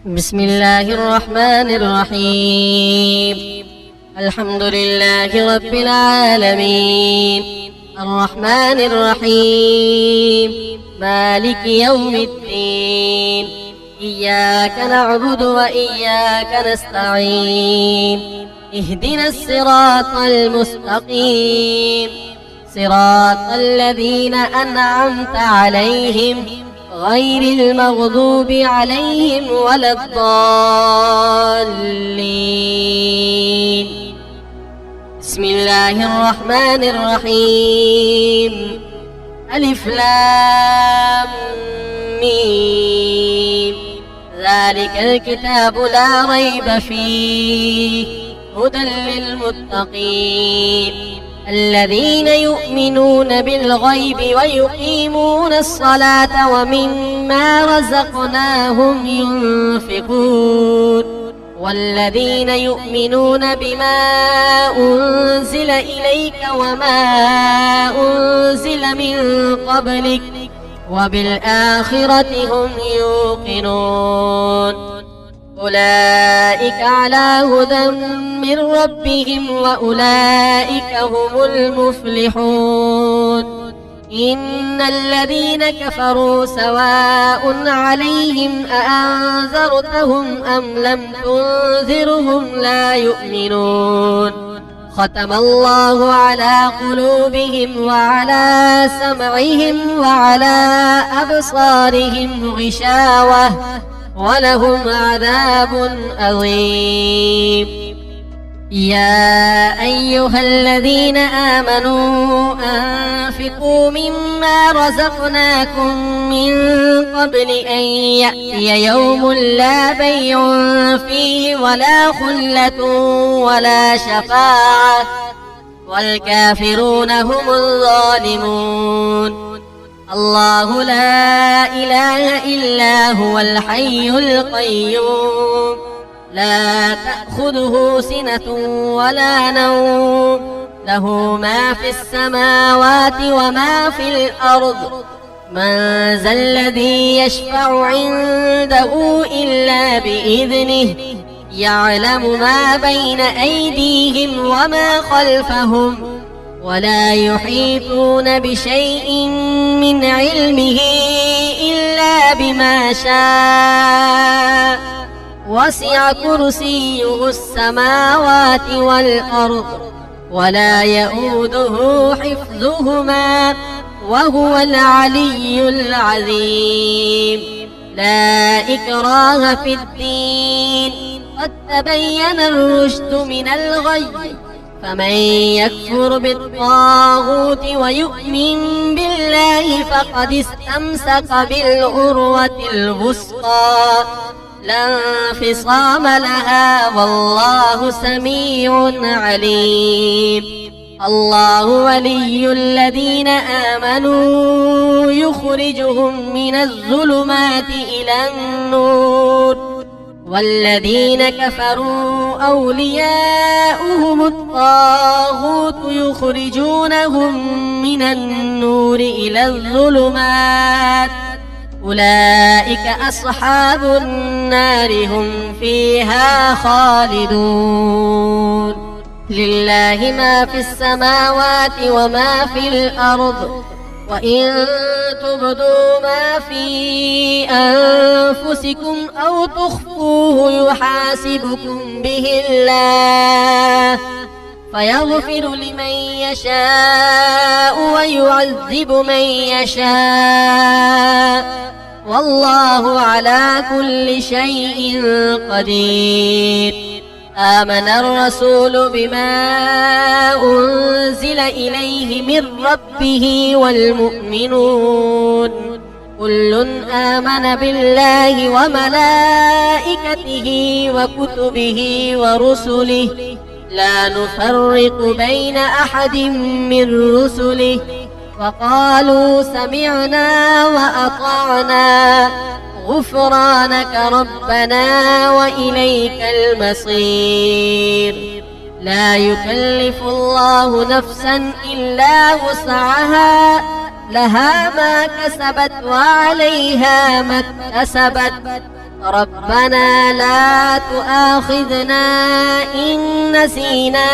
بسم الله الرحمن الرحيم. الحمد لله رب العالمين، الرحمن الرحيم، مالك يوم الدين. إياك نعبد وإياك نستعين. اهدنا الصراط المستقيم، صراط الذين أنعمت عليهم غير المغضوب عليهم ولا الضالين. بسم الله الرحمن الرحيم. ألف لام ميم. ذلك الكتاب لا ريب فيه هدى للمتقين الذين يؤمنون بالغيب ويقيمون الصلاة ومما رزقناهم ينفقون والذين يؤمنون بما أنزل إليك وما أنزل من قبلك وبالآخرة هم يوقنون. أولئك على هدى من ربهم وأولئك هم المفلحون. إن الذين كفروا سواء عليهم أأنذرتهم أم لم تنذرهم لا يؤمنون. ختم الله على قلوبهم وعلى سمعهم وعلى أبصارهم غشاوة ولهم عذاب عظيم. يا أيها الذين آمنوا أنفقوا مما رزقناكم من قبل أن يأتي يوم لا بيع فيه ولا خلة ولا شفاعة والكافرون هم الظالمون. الله لا إله إلا هو الحي القيوم لا تأخذه سنة ولا نوم له ما في السماوات وما في الأرض. من ذا الذي يشفع عنده إلا بإذنه يعلم ما بين أيديهم وما خلفهم ولا يحيطون بشيء من علمه إلا بما شاء. وسع كرسيه السماوات والأرض ولا يؤوده حفظهما وهو العلي العظيم. لا إكراه في الدين قد تبين الرشد من الغي. فمن يكفر بالطاغوت ويؤمن بالله فقد استمسك بالعروة الوثقى لا انفصام لها والله سميع عليم. الله ولي الذين آمنوا يخرجهم من الظلمات إلى النور والذين كفروا أولياؤهم الطاغوت يخرجونهم من النور إلى الظلمات. أولئك أصحاب النار هم فيها خالدون. لله ما في السماوات وما في الأرض وإن تبدوا ما في أنفسكم أو تخفوه يحاسبكم به الله فيغفر لمن يشاء ويعذب من يشاء والله على كل شيء قدير. آمن الرسول بما أنزل إليه من ربه والمؤمنون كل آمن بالله وملائكته وكتبه ورسله لا نفرق بين أحد من رسله وقالوا سمعنا وأطعنا غفرانك ربنا وإليك المصير. لا يكلف الله نفسا إلا وسعها لها ما كسبت وعليها ما اكتسبت ربنا لا تؤاخذنا إن نسينا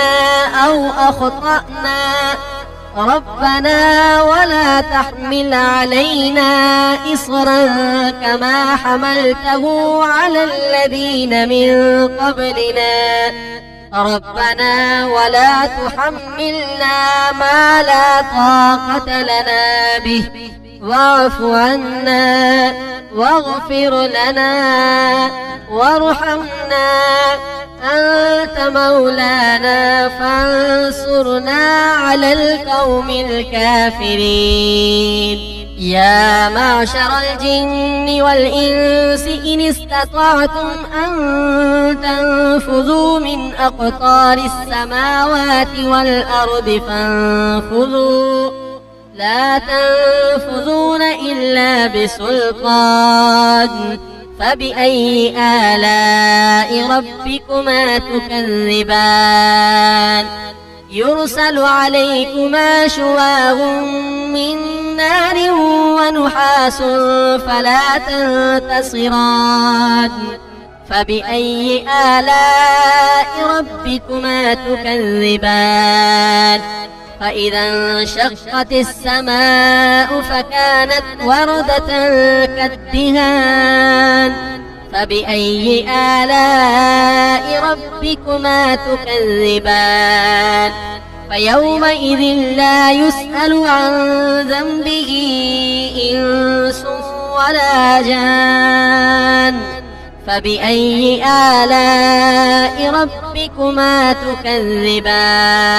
أو أخطأنا ربنا ولا تحمل علينا إصرا كما حملته على الذين من قبلنا ربنا ولا تحملنا ما لا طاقة لنا به واعف عنا واغفر لنا وارحمنا أنت مولانا فانصرنا على القوم الكافرين. يا معشر الجن والإنس إن استطعتم أن تنفذوا من أقطار السماوات والأرض فانفذوا لا تنفذون إلا بسلطان فبأي آلاء ربكما تكذبان يرسل عليكما شواظ من نار ونحاس فلا تنتصران فبأي آلاء ربكما تكذبان فإذا انشقت السماء فكانت وردة كالدهان فبأي آلاء ربكما تكذبان فيومئذ لا يسأل عن ذنبه إنس ولا جان فبأي آلاء ربكما تكذبان.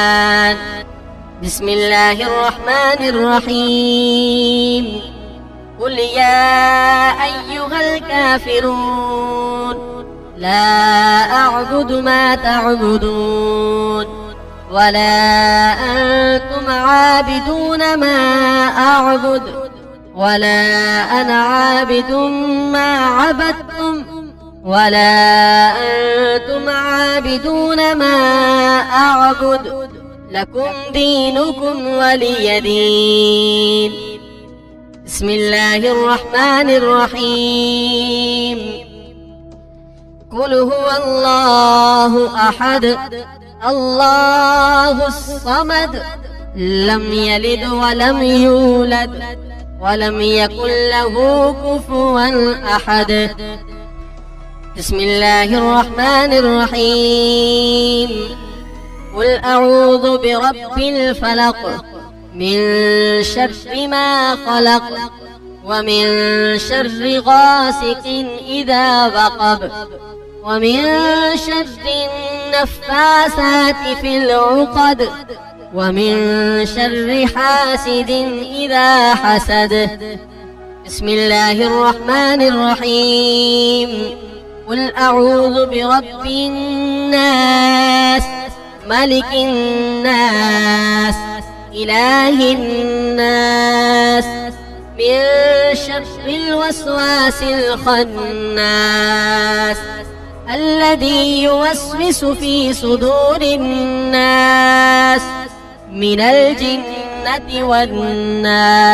بسم الله الرحمن الرحيم. قل يا أيها الكافرون لا أعبد ما تعبدون ولا أنتم عابدون ما أعبد ولا أنا عابد ما عبدتم ولا أنتم عابدون ما أعبد لكم دينكم ولي دين. بسم الله الرحمن الرحيم. قل هو الله أحد الله الصمد لم يلد ولم يولد ولم يكن له كفوا أحد. بسم الله الرحمن الرحيم. قل أعوذ برب الفلق من شر ما خلق ومن شر غاسق إذا وقب ومن شر النفاثات في العقد ومن شر حاسد إذا حسد. بسم الله الرحمن الرحيم. قل أعوذ برب الناس ملك الناس إله الناس من شر الوسواس الخناس الذي يوسوس في صدور الناس من الجنة والناس.